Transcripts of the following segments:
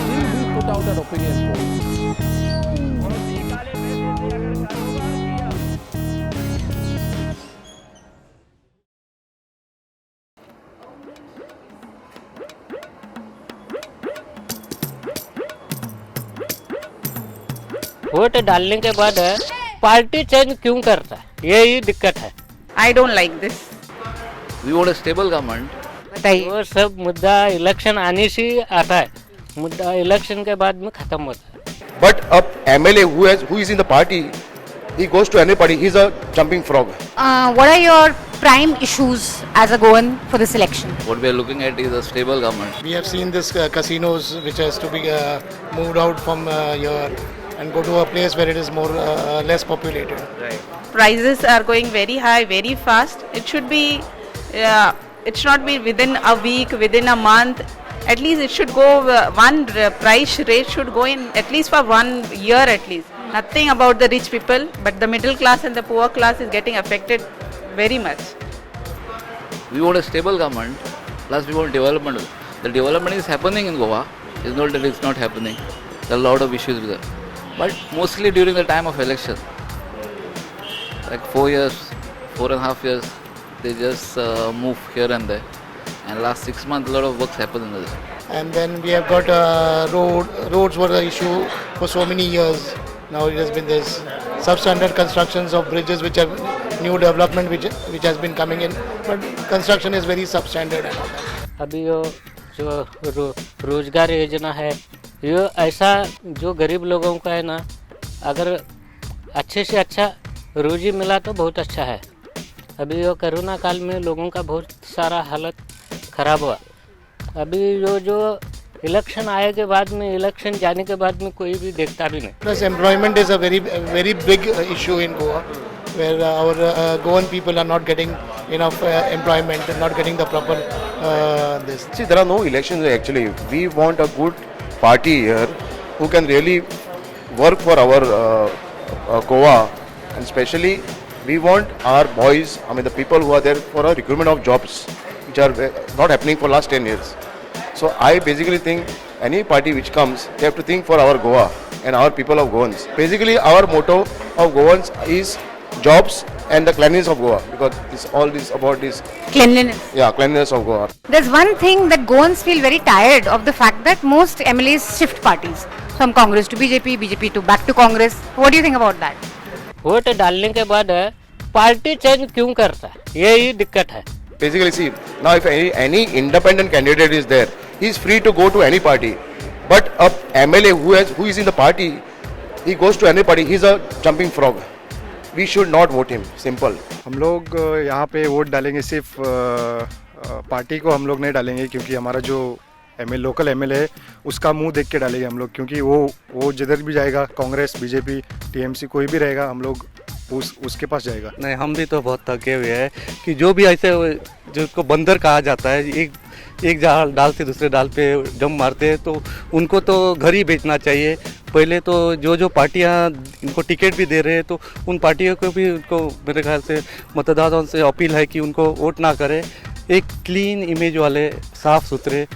Still we put out an opinion poll. Vote डालने के बाद पार्टी चेंज क्यों करता है, यही दिक्कत है। I don't like this. We want a stable government. बताइए। वो सब मुद्दा इलेक्शन आने से ही आता है, मुद्दा इलेक्शन के बाद में खत्म होता है। But a MLA who is in the party, he goes to any party. He's a jumping frog. What are your prime issues as a Goan for this election? What we are looking at is a stable government. We have seen this casinos which has to be moved out from here and go to a place where it is more less populated. Prices are going very high, very fast. It should be, it should not be within a week, within a month. At least it should go, one price rate should go in at least for 1 year at least. Nothing about the rich people, but the middle class and the poor class is getting affected very much. We want a stable government. Plus, we want development. The development is happening in Goa. It's not that it's not happening. There are a lot of issues with it. But mostly during the time of election. Like 4 years, 4.5 years, they just move here and there. And last 6 months, a lot of works happen in this. And then we have got roads were the issue for so many years. Now it has been this substandard constructions of bridges which are new development which has been coming in. But construction is very substandard and all that. अभी जो रोजगार योजना है, ये ऐसा जो गरीब लोगों का है ना, अगर अच्छे से अच्छा रोजी मिला तो बहुत अच्छा है। अभी वो कोरोना काल में लोगों का बहुत सारा हालत खराब हुआ। अभी जो इलेक्शन आए के बाद में, इलेक्शन जाने के बाद में कोई भी देखता भी नहीं। Plus employment is a very big issue in Goa, where our Goan people are not getting enough employment and not getting the proper this. See, there are no elections actually. We want a good party here who can really work for our Goa, and especially we want our boys, the people who are there for a recruitment of jobs, which are not happening for last 10 years. So I basically think any party which comes, they have to think for our Goa and our people of Goans. Basically, our motto of Goans is jobs and the cleanliness of Goa, because all this about this, Cleanliness. cleanliness of Goa. There's one thing that Goans feel very tired of, the fact that most MLAs shift parties from Congress to BJP, BJP to back to Congress. What do you think about that? Vote डालने के बाद party change क्यों करता है, यही दिक्कत है। Basically, see, now if any independent candidate is there, he is free to go to any party. But a MLA who is in the party, he goes to any party. He's a jumping frog. We should not vote him. Simple. हम लोग यहाँ पे vote डालेंगे, सिर्फ party को हम लोग नहीं डालेंगे, क्योंकि हमारा जो लोकल एमएलए है उसका मुंह देख के डालेंगे हम लोग, क्योंकि वो जिधर भी जाएगा, कांग्रेस, बीजेपी, टीएमसी कोई भी रहेगा, हम लोग उसके पास जाएगा। नहीं, हम भी तो बहुत थके हुए हैं कि जो भी ऐसे जिसको बंदर कहा जाता है, एक डाल से दूसरे डाल पे जंप मारते हैं, तो उनको तो घर ही बेचना चाहिए। पहले तो जो पार्टियां इनको टिकट भी दे रहे हैं, तो उन पार्टियों को भी उनको मेरे ख्याल से मतदाताओं से अपील है कि उनको वोट ना करें, एक क्लीन इमेज वाले, साफ सुथरे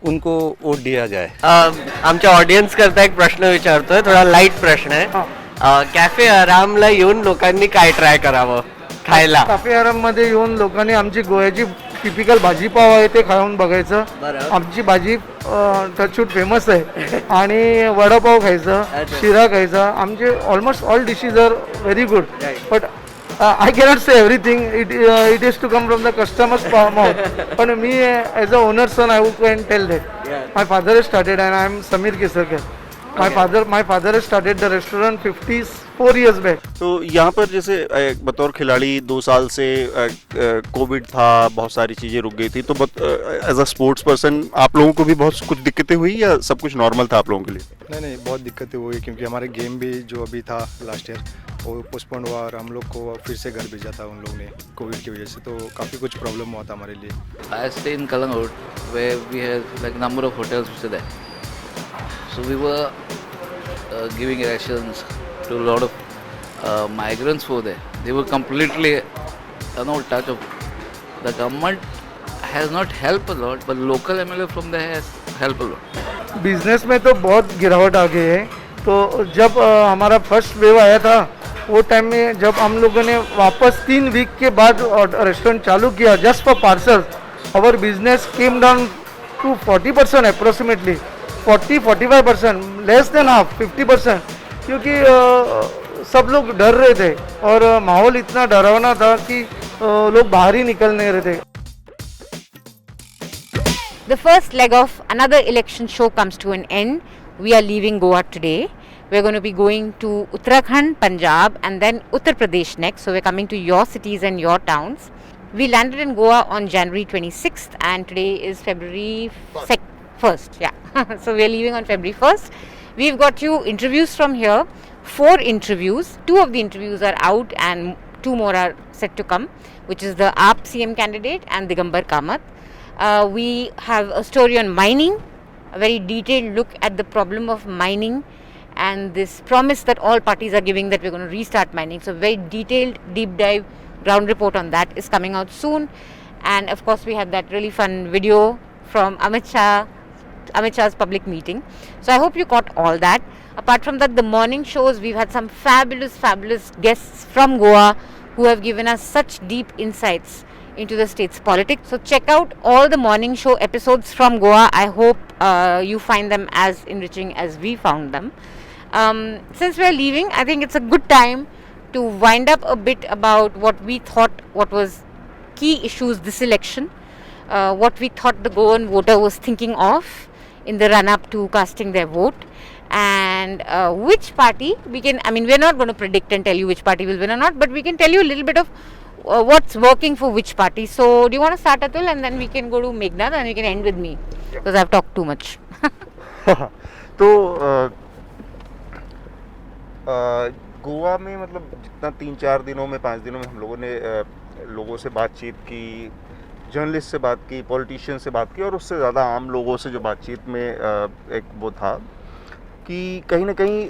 उनको वोट दिया जाए। आमच्या ऑडियन्स करता एक प्रश्न विचारतोय, थोडा लाईट प्रश्न आहे। कॅफे आरामला येऊन लोकांनी काय ट्राय करावं खायला? कॅफे आराम मध्ये येऊन लोकांनी आमची गोव्याची टिपिकल भाजीपाव आहे ते खाऊन बघायचं। आमची भाजी टचूट फेमस आहे आणि वडापाव खायचा, शिरा खायचा। आमचे almost all dishes are very good, but I cannot say everything. It is to come from the customer's mouth. But me, as a owner's son, I can tell that. My father has started, and I am Samir Kesarkar. My father has started the restaurant 54 years back. तो यहाँ पर जैसे बतौर खिलाड़ी 2 साल से Covid था, बहुत सारी चीज़ें रुक गई थी, तो एज अ स्पोर्ट्स पर्सन आप लोगों को भी बहुत कुछ दिक्कतें हुई या सब कुछ नॉर्मल था आप लोगों के लिए? नहीं, बहुत दिक्कतें हुई, क्योंकि हमारे गेम भी जो अभी था लास्ट ईयर वो पोस्टपोन हुआ, और हम लोग को फिर से घर भेजा था उन लोगों ने कोविड की वजह से, तो काफ़ी कुछ प्रॉब्लम हुआ था हमारे लिए। I stay in Kalangood, where we have like number of hotels which are there. So we were giving rations to a lot of migrants over there. They were completely touch of. The government has not helped a lot, but local MLA from there has helped a lot. Business में तो बहुत गिरावट आ गई है। तो जब हमारा first wave आया था वो टाइम में जब हम लोगों ने वापस 3 वीक के बाद रेस्टोरेंट चालू किया just for parcels, our business came down to 40% approximately, 40-45%, less than half 50%, क्योंकि सब लोग डर रहे थे और माहौल इतना डरावना था कि लोग बाहर ही निकल नहीं रहे थे। The first leg of another election show comes to an end. We are leaving Goa today. We're going to be going to Uttarakhand, Punjab and then Uttar Pradesh next. So we're coming to your cities and your towns. We landed in Goa on January 26th and today is February 1st. Yeah. So we're leaving on February 1st. We've got you interviews from here. 4 interviews. 2 of the interviews are out and 2 more are set to come, which is the AAP CM candidate and Digambar Kamath. We have a story on mining, a very detailed look at the problem of mining and this promise that all parties are giving that we're going to restart mining. So very detailed, deep dive ground report on that is coming out soon. And of course we had that really fun video from Amit Shah's public meeting. So I hope you caught all that. Apart from that, the morning shows, we've had some fabulous guests from Goa who have given us such deep insights into the state's politics. So check out all the morning show episodes from Goa. I hope you find them as enriching as we found them. Since we're leaving, I think it's a good time to wind up a bit about what we thought what was key issues this election, what we thought the Goan voter was thinking of in the run-up to casting their vote, and which party we're not going to predict and tell you which party will win or not, but we can tell you a little bit of what's working for which party. So do you want to start, Atul, and then we can go to Meghnad and we can end with me because I've talked too much. तो गोवा में मतलब जितना 3-4 दिनों में 5 दिनों में हम लोगों ने लोगों से बातचीत की, जर्नलिस्ट से बात की, पॉलिटिशियन से बात की और उससे ज़्यादा आम लोगों से जो बातचीत में एक वो था कि कहीं ना कहीं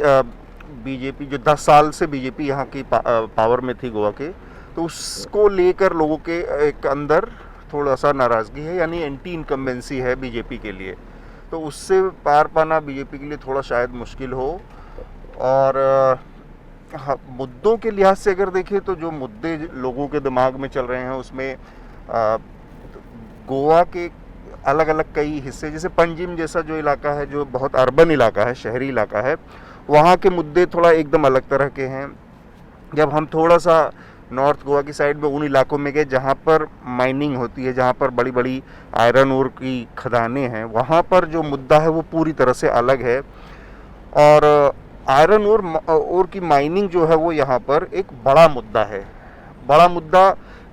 बीजेपी जो 10 साल से बीजेपी यहाँ की पावर में थी गोवा के, तो उसको लेकर लोगों के एक अंदर थोड़ा सा नाराज़गी है, यानी एंटी इनकम्बेंसी है बीजेपी के लिए। तो उससे पार पाना बीजेपी के लिए थोड़ा शायद मुश्किल हो। और मुद्दों के लिहाज से अगर देखें तो जो मुद्दे लोगों के दिमाग में चल रहे हैं उसमें गोवा के अलग अलग कई हिस्से, जैसे पंजिम जैसा जो इलाका है जो बहुत अर्बन इलाका है, शहरी इलाका है, वहाँ के मुद्दे थोड़ा एकदम अलग तरह के हैं। जब हम थोड़ा सा नॉर्थ गोवा की साइड में उन इलाकों में गए जहाँ पर माइनिंग होती है, जहाँ पर बड़ी बड़ी आयरन ओर की खदानें हैं, वहाँ पर जो मुद्दा है वो पूरी तरह से अलग है। और आयरन ओर की माइनिंग जो है वो यहाँ पर एक बड़ा मुद्दा है, बड़ा मुद्दा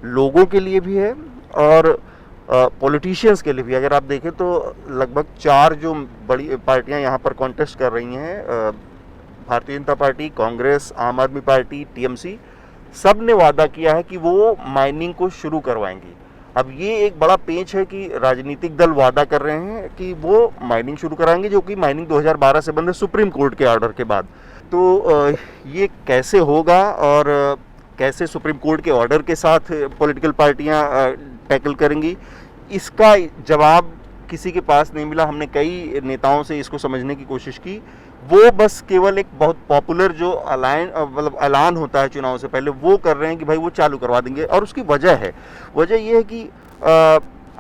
लोगों के लिए भी है और पॉलिटिशियंस के लिए भी। अगर आप देखें तो लगभग 4 जो बड़ी पार्टियाँ यहाँ पर कॉन्टेस्ट कर रही हैं, भारतीय जनता पार्टी, कांग्रेस, आम आदमी पार्टी, टीएमसी, सब ने वादा किया है कि वो माइनिंग को शुरू करवाएंगी। अब ये एक बड़ा पेंच है कि राजनीतिक दल वादा कर रहे हैं कि वो माइनिंग शुरू कराएंगे, जो कि माइनिंग 2012 से बंद है सुप्रीम कोर्ट के ऑर्डर के बाद। तो ये कैसे होगा और कैसे सुप्रीम कोर्ट के ऑर्डर के साथ पॉलिटिकल पार्टियां टैकल करेंगी, इसका जवाब किसी के पास नहीं मिला। हमने कई नेताओं से इसको समझने की कोशिश की, वो बस केवल एक बहुत पॉपुलर जो ऐलान होता है चुनाव से पहले वो कर रहे हैं कि भाई वो चालू करवा देंगे। और उसकी वजह ये है कि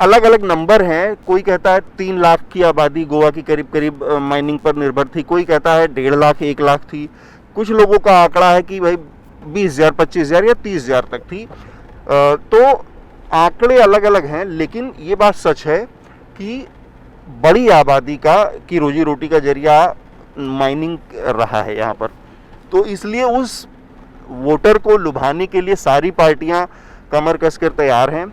अलग अलग नंबर हैं। कोई कहता है 3 लाख की आबादी गोवा की करीब करीब माइनिंग पर निर्भर थी, कोई कहता है 1.5 लाख 1 लाख थी, कुछ लोगों का आंकड़ा है कि भाई 20,000 25,000 या 30,000 तक थी। तो आंकड़े अलग अलग हैं, लेकिन ये बात सच है कि बड़ी आबादी की रोजी रोटी का जरिया माइनिंग रहा है यहाँ पर। तो इसलिए उस वोटर को लुभाने के लिए सारी पार्टियाँ कमर कसकर तैयार हैं।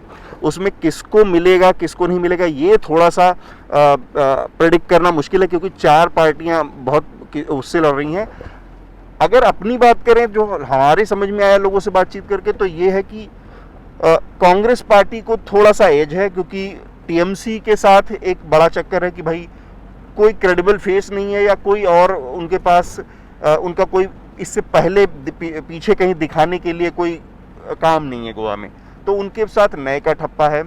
उसमें किसको मिलेगा किसको नहीं मिलेगा ये थोड़ा सा प्रेडिक्ट करना मुश्किल है, क्योंकि 4 पार्टियाँ बहुत उससे लड़ रही हैं। अगर अपनी बात करें जो हमारे समझ में आया लोगों से बातचीत करके, तो ये है कि कांग्रेस पार्टी को थोड़ा सा एज है, क्योंकि टीएमसी के साथ एक बड़ा चक्कर है कि भाई कोई क्रेडिबल फेस नहीं है या कोई और उनके पास उनका कोई इससे पहले पीछे कहीं दिखाने के लिए कोई काम नहीं है गोवा में, तो उनके साथ नए का ठप्पा है।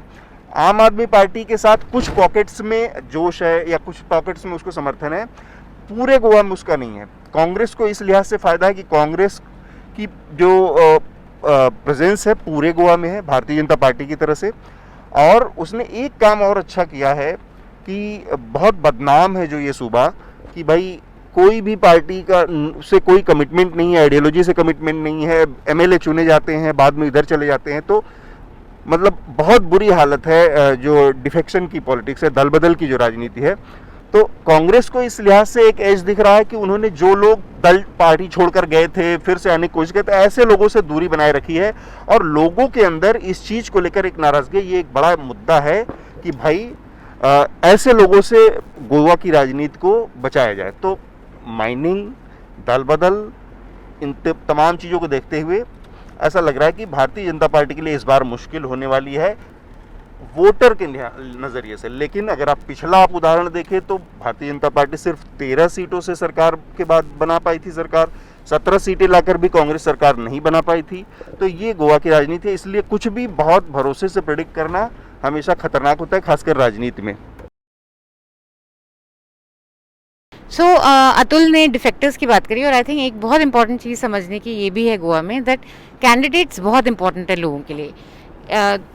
आम आदमी पार्टी के साथ कुछ पॉकेट्स में जोश है या कुछ पॉकेट्स में उसको समर्थन है, पूरे गोवा में उसका नहीं है। कांग्रेस को इस लिहाज से फ़ायदा है कि कांग्रेस की जो प्रेजेंस है पूरे गोवा में है भारतीय जनता पार्टी की तरह से, और उसने एक काम और अच्छा किया है कि बहुत बदनाम है जो ये सूबा कि भाई कोई भी पार्टी का से कोई कमिटमेंट नहीं है, आइडियोलॉजी से कमिटमेंट नहीं है, एमएलए चुने जाते हैं बाद में इधर चले जाते हैं, तो मतलब बहुत बुरी हालत है जो डिफेक्शन की पॉलिटिक्स है, दल बदल की जो राजनीति है। तो कांग्रेस को इस लिहाज से एक एज दिख रहा है कि उन्होंने जो लोग दल पार्टी छोड़कर गए थे फिर से आने की कोशिश की, तो ऐसे लोगों से दूरी बनाए रखी है और लोगों के अंदर इस चीज़ को लेकर एक नाराजगी, ये एक बड़ा मुद्दा है कि भाई ऐसे लोगों से गोवा की राजनीति को बचाया जाए। तो माइनिंग, दल बदल, इन तमाम चीज़ों को देखते हुए ऐसा लग रहा है कि भारतीय जनता पार्टी के लिए इस बार मुश्किल होने वाली है वोटर के नज़रिए से। लेकिन अगर आप पिछला उदाहरण देखें तो भारतीय जनता पार्टी सिर्फ 13 सीटों से सरकार के बाद बना पाई थी सरकार, 17 सीटें लाकर भी कांग्रेस सरकार नहीं बना पाई थी। तो ये गोवा की राजनीति है, इसलिए कुछ भी बहुत भरोसे से प्रेडिक्ट करना हमेशा खतरनाक होता है, खासकर राजनीति में। सो अतुल ने डिफेक्टर्स की बात करी और आई थिंक एक बहुत इंपॉर्टेंट चीज़ समझने की ये भी है गोवा में दैट कैंडिडेट्स बहुत इंपॉर्टेंट है लोगों के लिए।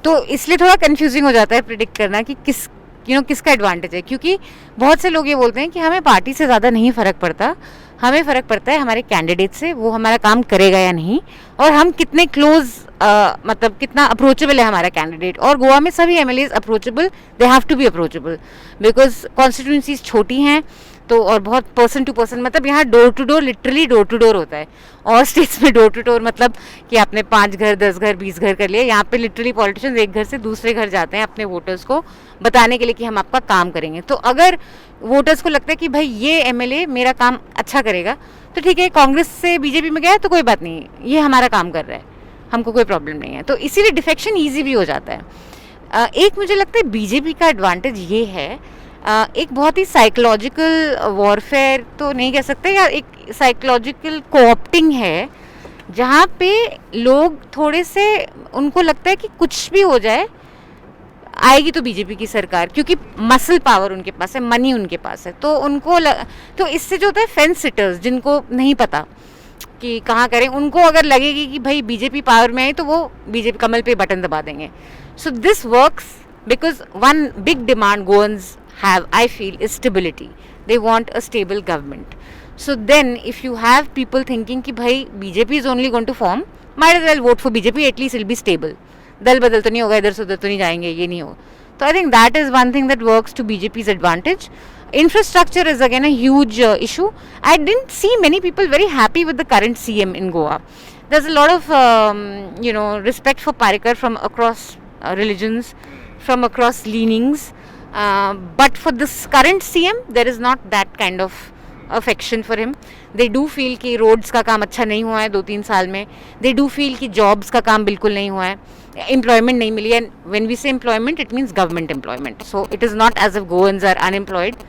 तो इसलिए थोड़ा कंफ्यूजिंग हो जाता है प्रिडिक्ट करना कि किसका एडवांटेज है, क्योंकि बहुत से लोग ये बोलते हैं कि हमें पार्टी से ज़्यादा नहीं फ़र्क पड़ता, हमें फ़र्क पड़ता है हमारे कैंडिडेट से, वो हमारा काम करेगा या नहीं, और हम कितने क्लोज मतलब कितना अप्रोचेबल है हमारा कैंडिडेट। और गोवा में सभी MLAs approachable, they have to be approachable because constituencies छोटी हैं तो, और बहुत पर्सन टू पर्सन, मतलब यहाँ door to door, literally door to door होता है। और स्टेट्स में डोर टू डोर मतलब कि आपने 5 घर 10 घर 20 घर कर लिए, यहाँ पे लिटरली पॉलिटिशियंस एक घर से दूसरे घर जाते हैं अपने वोटर्स को बताने के लिए कि हम आपका काम करेंगे। तो अगर वोटर्स को लगता है कि भाई ये एमएलए मेरा काम अच्छा करेगा तो ठीक है, कांग्रेस से बीजेपी में गया तो कोई बात नहीं, ये हमारा काम कर रहा है, हमको कोई प्रॉब्लम नहीं है। तो इसीलिए डिफेक्शन ईजी भी हो जाता है। एक मुझे लगता है बीजेपी का एडवांटेज ये है, एक बहुत ही साइकोलॉजिकल वॉरफेयर तो नहीं कह सकते यार, एक साइकोलॉजिकल कोऑप्टिंग है जहाँ पे लोग थोड़े से, उनको लगता है कि कुछ भी हो जाए आएगी तो बीजेपी की सरकार, क्योंकि मसल पावर उनके पास है, मनी उनके पास है। तो उनको तो इससे जो होता है फेंस सिटर्स जिनको नहीं पता कि कहाँ करें, उनको अगर लगेगी कि भाई बीजेपी पावर में आई तो वो बीजेपी कमल पे बटन दबा देंगे। So this works because one big demand Goans have, I feel, is stability. They want a stable government. So then if you have people thinking कि भाई BJP is only going to form, might as well vote for BJP, at least it'll be stable. दल बदल तो नहीं होगा, इधर से उधर तो नहीं जाएंगे, ये नहीं होगा। तो I think that is one thing that works to BJP's advantage. Infrastructure is again a huge issue. I didn't see many people very happy with the current CM in Goa. There's a lot of respect for Parrikar from across religions, from across leanings. But for this current CM, there is not that kind of affection for him. They do feel कि roads का काम अच्छा नहीं हुआ है 2-3 साल में. They do feel कि jobs का काम बिल्कुल नहीं हुआ है, employment नहीं मिली. And when we say employment, it means government employment. So it is not as if Goans are unemployed,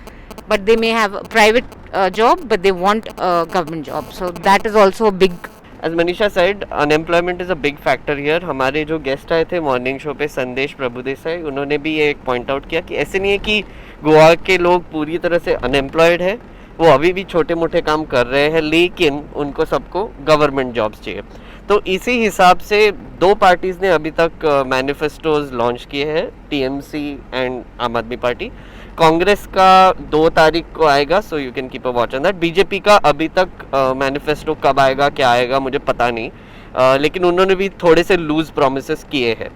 but they may have a private job, but they want a government job. So that is also a big. As Manisha said, unemployment is a big factor here. हमारे जो guest आए थे morning show पे, संदेश प्रभुदेसाई, उन्होंने भी ये एक पॉइंट आउट किया कि ऐसे नहीं है कि गोवा के लोग पूरी तरह से अनएम्प्लॉयड है, वो अभी भी छोटे मोटे काम कर रहे हैं, लेकिन उनको सबको गवर्नमेंट जॉब्स चाहिए। तो इसी हिसाब से 2 पार्टीज़ ने अभी तक मैनिफेस्टोज लॉन्च किए हैं, टीएमसी एंड आम आदमी पार्टी। कांग्रेस का 2 तारीख को आएगा, so you can keep a watch on that. BJP का अभी तक मैनिफेस्टो कब आएगा क्या आएगा मुझे पता नहीं, लेकिन उन्होंने भी थोड़े से लूज प्रोमिसेस किए हैं।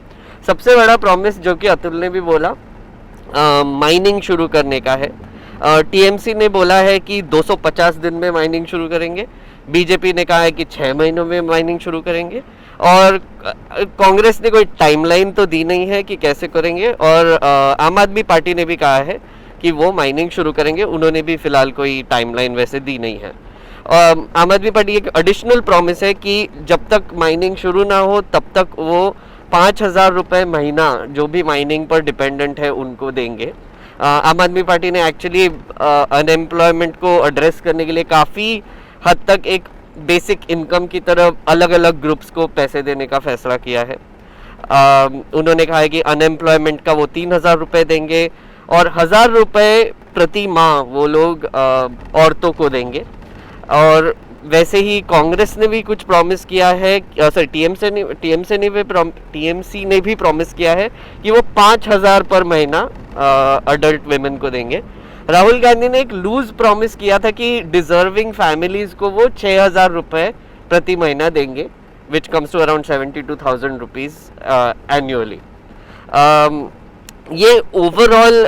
सबसे बड़ा प्रॉमिस जो कि अतुल ने भी बोला, माइनिंग शुरू करने का है। टीएमसी ने बोला है कि 250 दिन में माइनिंग शुरू करेंगे, बीजेपी ने कहा है कि 6 महीनों में माइनिंग शुरू करेंगे, और कांग्रेस ने कोई टाइमलाइन तो दी नहीं है कि कैसे करेंगे, और आम आदमी पार्टी ने भी कहा है कि वो माइनिंग शुरू करेंगे, उन्होंने भी फिलहाल कोई टाइमलाइन वैसे दी नहीं है। आम आदमी पार्टी एक एडिशनल प्रॉमिस है कि जब तक माइनिंग शुरू ना हो तब तक वो 5,000 रुपये महीना जो भी माइनिंग पर डिपेंडेंट है उनको देंगे। आम आदमी पार्टी ने एक्चुअली अनएम्प्लॉयमेंट को एड्रेस करने के लिए काफ़ी हद तक एक बेसिक इनकम की तरफ अलग अलग ग्रुप्स को पैसे देने का फैसला किया है। उन्होंने कहा है कि अनएम्प्लॉयमेंट का वो 3,000 रुपये देंगे और 1,000 रुपये प्रति माह वो लोग औरतों को देंगे। और वैसे ही कांग्रेस ने भी कुछ प्रॉमिस किया है, सॉरी टीएमसी ने भी प्रॉमिस किया है कि वो 5,000 पर महीना अडल्ट वेमेन को देंगे। राहुल गांधी ने एक लूज प्रॉमिस किया था कि डिजर्विंग फैमिलीज को वो 6,000 रुपये प्रति महीना देंगे, which comes to around 72,000 rupees annually. ये ओवरऑल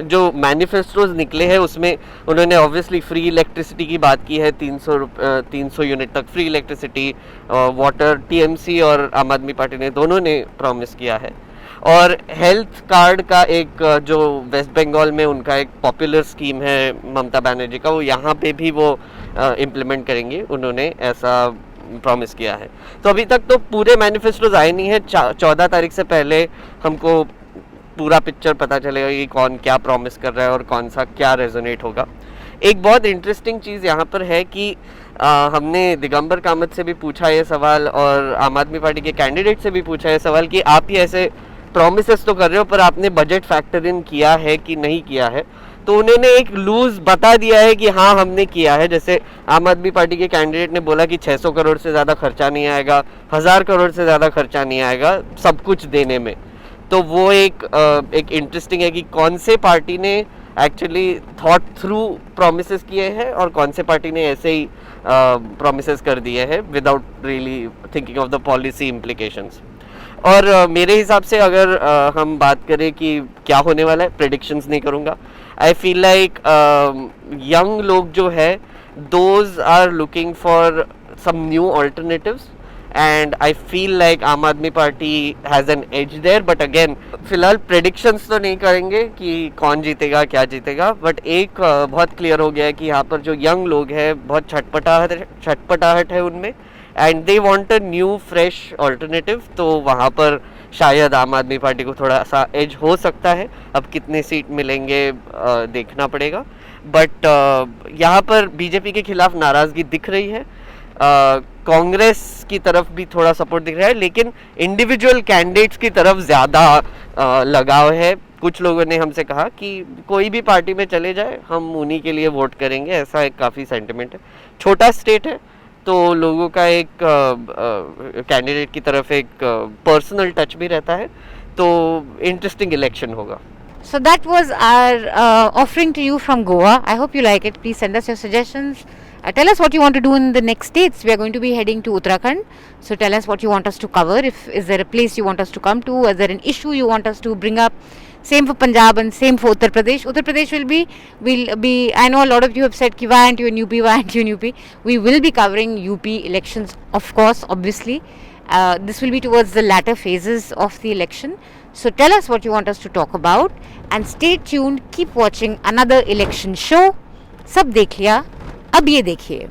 जो मैनिफेस्टोज निकले हैं उसमें उन्होंने ऑब्वियसली फ्री इलेक्ट्रिसिटी की बात की है, 300 यूनिट तक फ्री इलेक्ट्रिसिटी, वाटर। टीएमसी और आम आदमी पार्टी ने दोनों ने प्रॉमिस किया है। और हेल्थ कार्ड का एक जो वेस्ट बंगाल में उनका एक पॉपुलर स्कीम है ममता बनर्जी का, वो यहाँ पे भी वो इम्प्लीमेंट करेंगे, उन्होंने ऐसा प्रॉमिस किया है। तो अभी तक तो पूरे मैनिफेस्टोज आए नहीं है, 14 तारीख से पहले हमको पूरा पिक्चर पता चलेगा कि कौन क्या प्रॉमिस कर रहा है और कौन सा क्या रेजोनेट होगा। एक बहुत इंटरेस्टिंग चीज़ यहाँ पर है कि हमने दिगंबर कामत से भी पूछा ये सवाल और आम आदमी पार्टी के कैंडिडेट से भी पूछा ये सवाल कि आप ये ऐसे प्रॉमिसेस तो कर रहे हो पर आपने बजट फैक्टर इन किया है कि नहीं किया है। तो उन्होंने एक लूज बता दिया है कि हाँ हमने किया है। जैसे आम आदमी पार्टी के कैंडिडेट ने बोला कि 600 करोड़ से ज़्यादा खर्चा नहीं आएगा, 1,000 करोड़ से ज़्यादा खर्चा नहीं आएगा सब कुछ देने में। तो वो एक इंटरेस्टिंग है कि कौन से पार्टी ने एक्चुअली थॉट थ्रू प्रोमिसेस किए हैं और कौन से पार्टी ने ऐसे ही प्रोमिसेस कर दिए हैं without really thinking of the policy implications. और मेरे हिसाब से अगर हम बात करें कि क्या होने वाला है, प्रेडिक्शंस नहीं करूँगा। आई फील लाइक यंग लोग जो है those are looking for some new alternatives and I feel like Aam Aadmi Party has an edge there, but again फिलहाल predictions तो नहीं करेंगे कि कौन जीतेगा क्या जीतेगा, but एक बहुत क्लियर हो गया है कि यहाँ पर जो यंग लोग हैं बहुत छटपटाहट है उनमें and they want a new fresh alternative। तो वहाँ पर शायद आम आदमी पार्टी को थोड़ा सा एज हो सकता है। अब कितने सीट मिलेंगे देखना पड़ेगा, बट यहाँ पर बीजेपी के खिलाफ नाराज़गी दिख रही है। कांग्रेस की तरफ भी थोड़ा सपोर्ट दिख रहा है, लेकिन इंडिविजुअल कैंडिडेट्स की तरफ ज़्यादा लगाव है। कुछ लोगों ने हमसे कहा कि कोई भी पार्टी में चले जाए हम उन्हीं के लिए वोट करेंगे, ऐसा एक काफ़ी सेंटिमेंट है। छोटा स्टेट है तो लोगों का एक कैंडिडेट की तरफ एक पर्सनल टच भी रहता है, तो इंटरेस्टिंग इलेक्शन होगा। So that was our offering to you from Goa. I hope you like it. Please send us your suggestions. Tell us what you want to do in the next states. We are going to be heading to Uttarakhand. So tell us what you want us to cover. Is there a place you want us to come to? Is there an issue you want us to bring up? Same for Punjab and same for Uttar Pradesh. Uttar Pradesh will be. I know a lot of you have said ki why aren't you in UP? Why aren't you in UP? We will be covering UP elections, of course, obviously. This will be towards the latter phases of the election. So tell us what you want us to talk about and stay tuned. Keep watching another election show. सब देख लिया, अब ये देखिए।